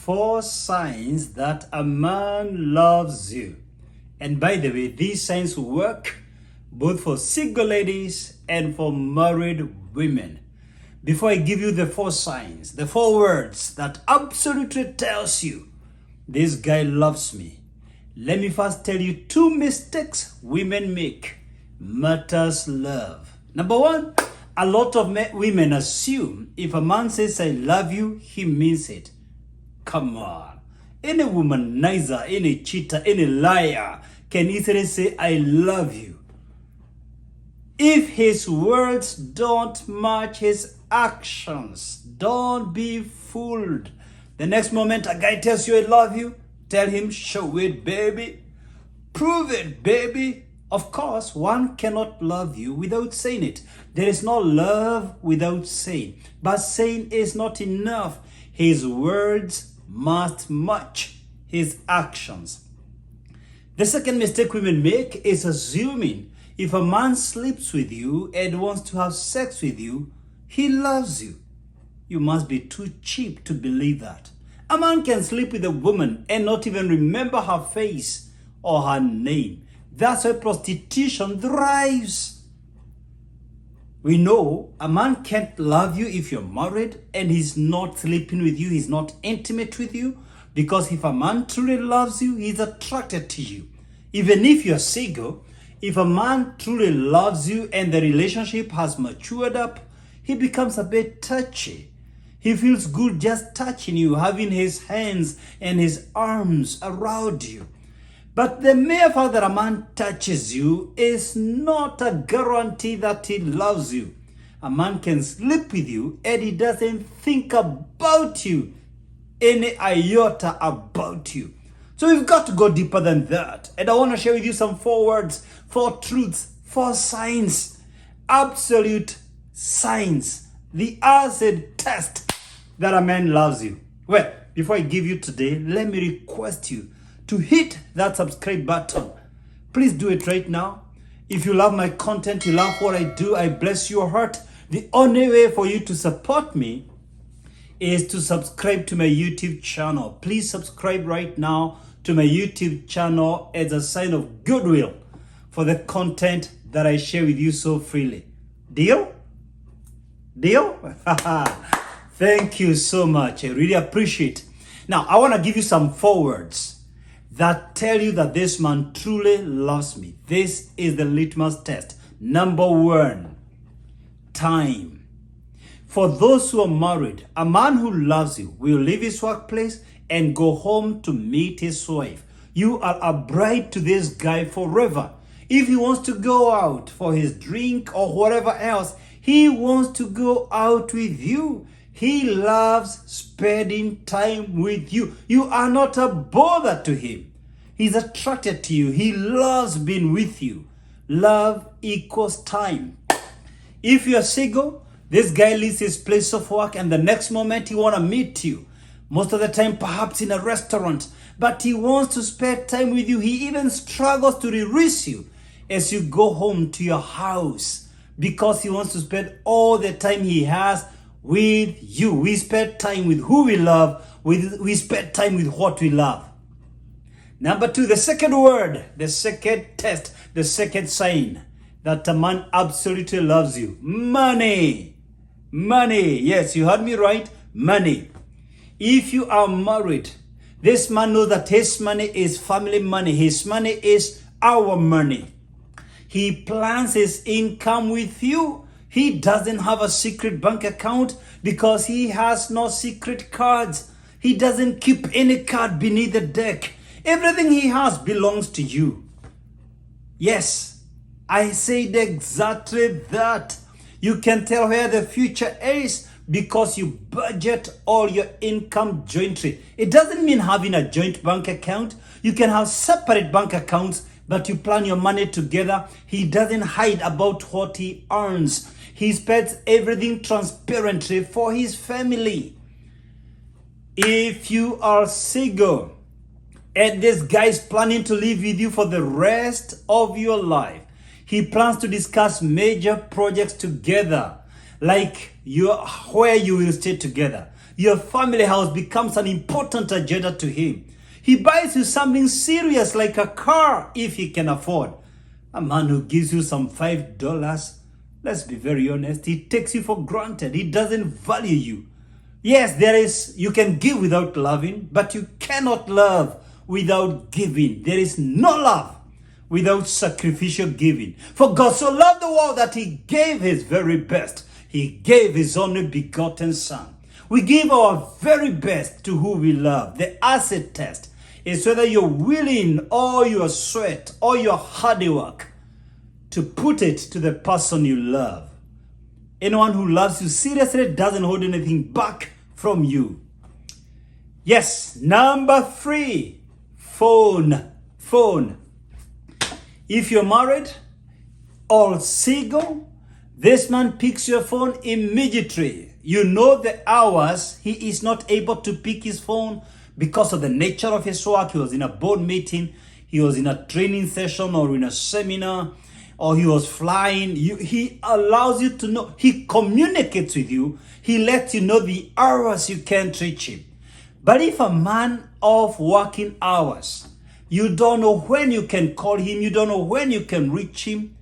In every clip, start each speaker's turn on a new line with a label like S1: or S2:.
S1: 4 signs that a man loves you. And by the way, these signs work both for single ladies and for married women. Before I give you the 4 signs, the 4 words that absolutely tells you this guy loves me, let me first tell you 2 mistakes women make matters love. Number 1, a lot of women assume if a man says I love you, he means it. Come on. Any womanizer, any cheater, any liar can easily say I love you. If his words don't match his actions, don't be fooled. The next moment a guy tells you I love you, tell him show it, baby. Prove it, baby. Of course, one cannot love you without saying it. There is no love without saying. But saying is not enough. His words must match his actions. The second mistake women make is assuming if a man sleeps with you and wants to have sex with you, he loves you. You must be too cheap to believe that. A man can sleep with a woman and not even remember her face or her name. That's why prostitution thrives. We know a man can't love you if you're married and he's not sleeping with you, he's not intimate with you, because if a man truly loves you, he's attracted to you. Even if you're single, if a man truly loves you and the relationship has matured up, he becomes a bit touchy. He feels good just touching you, having his hands and his arms around you. But the mere fact that a man touches you is not a guarantee that he loves you. A man can sleep with you and he doesn't think about you, any iota about you. So we've got to go deeper than that. And I want to share with you some 4 words, 4 truths, 4 signs, absolute signs, the acid test that a man loves you. Well, before I give you today, let me request you to hit that subscribe button. Please do it right now. If you love my content, you love what I do, I bless your heart. The only way for you to support me is to subscribe to my YouTube channel. Please subscribe right now to my YouTube channel as a sign of goodwill for the content that I share with you so freely. Deal? Deal? Thank you so much. I really appreciate it. Now, I want to give you some 4 words that tell you that this man truly loves me. This is the litmus test. Number 1, time. For those who are married, a man who loves you will leave his workplace and go home to meet his wife. You are a bride to this guy forever. If he wants to go out for his drink or whatever else, he wants to go out with you. He loves spending time with you. You are not a bother to him. He's attracted to you. He loves being with you. Love equals time. If you're single, this guy leaves his place of work and the next moment he want to meet you. Most of the time, perhaps in a restaurant, but he wants to spend time with you. He even struggles to release you as you go home to your house because he wants to spend all the time he has with you. We spend time with who we love. We spend time with what we love. Number 2, the second word, the second test, the second sign that a man absolutely loves you. Money. Money. Yes, you heard me right. Money. If you are married, this man knows that his money is family money. His money is our money. He plans his income with you. He doesn't have a secret bank account because he has no secret cards. He doesn't keep any card beneath the deck. Everything he has belongs to you. Yes, I said exactly that. You can tell where the future is because you budget all your income jointly. It doesn't mean having a joint bank account. You can have separate bank accounts, but you plan your money together. He doesn't hide about what he earns. He spends everything transparently for his family. If you are single and this guy is planning to live with you for the rest of your life, he plans to discuss major projects together, like where you will stay together. Your family house becomes an important agenda to him. He buys you something serious like a car if he can afford. A man who gives you some $5, let's be very honest, he takes you for granted. He doesn't value you. Yes, you can give without loving, but you cannot love without giving. There is no love without sacrificial giving. For God so loved the world that he gave his very best. He gave his only begotten son. We give our very best to who we love. The acid test is whether you're willing all your sweat, all your hard work to put it to the person you love. Anyone who loves you seriously doesn't hold anything back from you. Yes, number 3, phone. If you're married or single, this man picks your phone immediately. You know the hours he is not able to pick his phone because of the nature of his work. He was in a board meeting, he was in a training session or in a seminar, or he was flying. He allows you to know. He communicates with you. He lets you know the hours you can't reach him. But if a man of working hours, you don't know when you can call him, you don't know when you can reach him.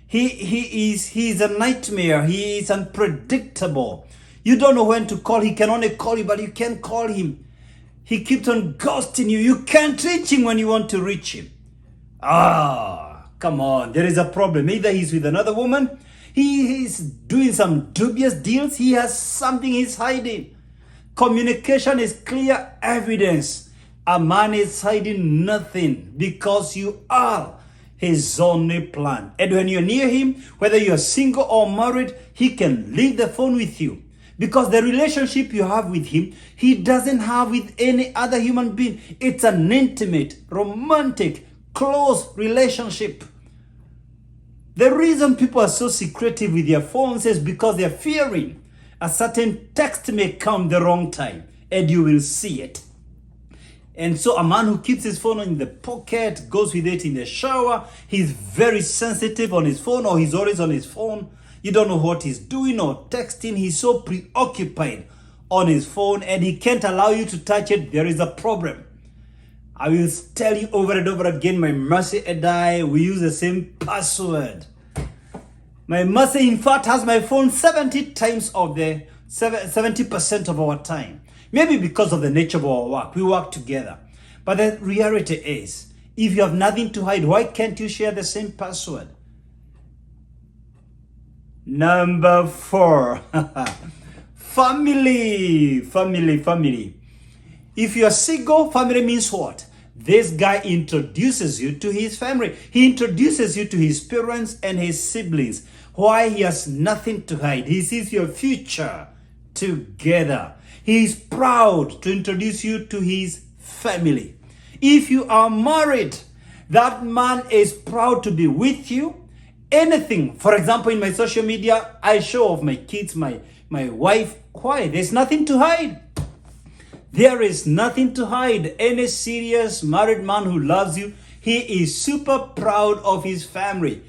S1: He is a nightmare. He is unpredictable. You don't know when to call. He can only call you, but you can't call him. He keeps on ghosting you. You can't reach him when you want to reach him. Come on. There is a problem. Either he's with another woman, he is doing some dubious deals, he has something he's hiding. Communication is clear evidence. A man is hiding nothing because you are his only plan. And when you're near him, whether you're single or married, he can leave the phone with you. Because the relationship you have with him, he doesn't have with any other human being. It's an intimate, romantic, close relationship. The reason people are so secretive with their phones is because they're fearing a certain text may come the wrong time and you will see it. And so a man who keeps his phone in the pocket, goes with it in the shower, he's very sensitive on his phone, or he's always on his phone. You don't know what he's doing or texting. He's so preoccupied on his phone and he can't allow you to touch it. There is a problem. I will tell you over and over again, my Mercy and I, we use the same password. My Mercy, in fact, has my phone 70% of our time. Maybe because of the nature of our work. We work together. But the reality is, if you have nothing to hide, why can't you share the same password? Number 4. Family. If you're single, family means what? This guy introduces you to his family. He introduces you to his parents and his siblings. Why? He has nothing to hide. He sees your future together. He is proud to introduce you to his family. If you are married, that man is proud to be with you. Anything, for example, in my social media, I show off my kids, my wife. Why? There's nothing to hide. There is nothing to hide. Any serious married man who loves you, he is super proud of his family.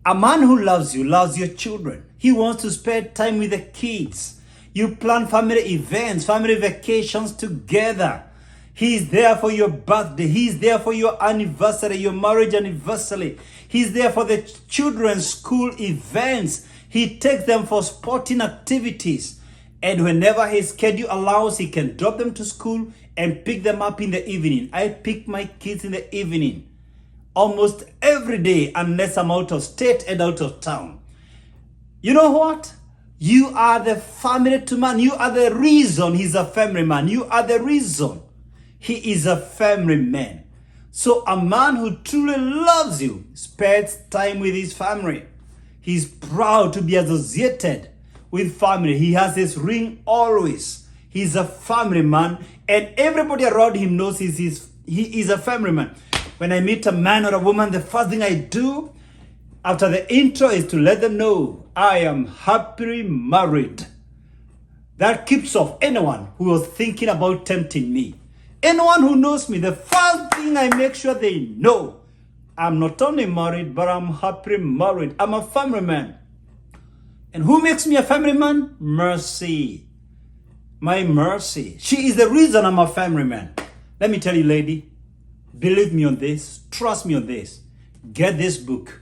S1: A man who loves you loves your children. He wants to spend time with the kids. You plan family events, family vacations together. He's there for your birthday. He's there for your anniversary, your marriage anniversary. He's there for the children's school events. He takes them for sporting activities. And whenever his schedule allows, he can drop them to school and pick them up in the evening. I pick my kids in the evening almost every day unless I'm out of state and out of town. You know what? You are the family to man. You are the reason he's a family man. You are the reason he is a family man. So a man who truly loves you spends time with his family. He's proud to be associated with family. He has his ring always. He's a family man, and everybody around him knows he is a family man. When I meet a man or a woman, the first thing I do after the intro is to let them know I am happily married. That keeps off anyone who was thinking about tempting me. Anyone who knows me, the first thing I make sure they know, I'm not only married, but I'm happily married. I'm a family man. And who makes me a family man? Mercy. my mercy. She is the reason I'm a family man. Let me tell you, lady, believe me on this, trust me on this. Get this book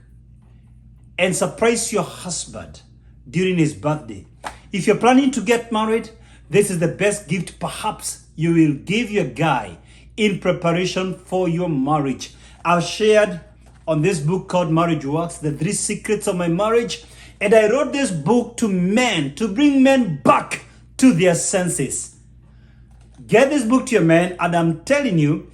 S1: and surprise your husband during his birthday. If you're planning to get married, this is the best gift perhaps you will give your guy in preparation for your marriage. I've shared on this book called Marriage Works, the 3 secrets of my marriage. And I wrote this book to men, to bring men back to their senses. Get this book to your man, and I'm telling you,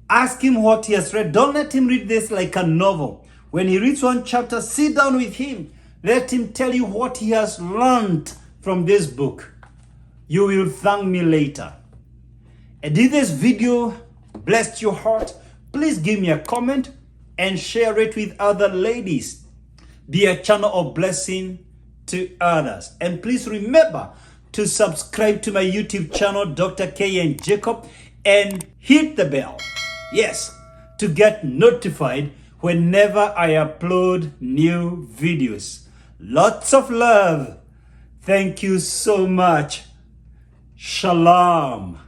S1: ask him what he has read. Don't let him read this like a novel. When he reads one chapter, sit down with him. Let him tell you what he has learned from this book. You will thank me later. And if this video blessed your heart, please give me a comment and share it with other ladies. Be a channel of blessing to others. And please remember to subscribe to my YouTube channel, Dr. K and Jacob, and hit the bell. Yes, to get notified whenever I upload new videos. Lots of love. Thank you so much. Shalom.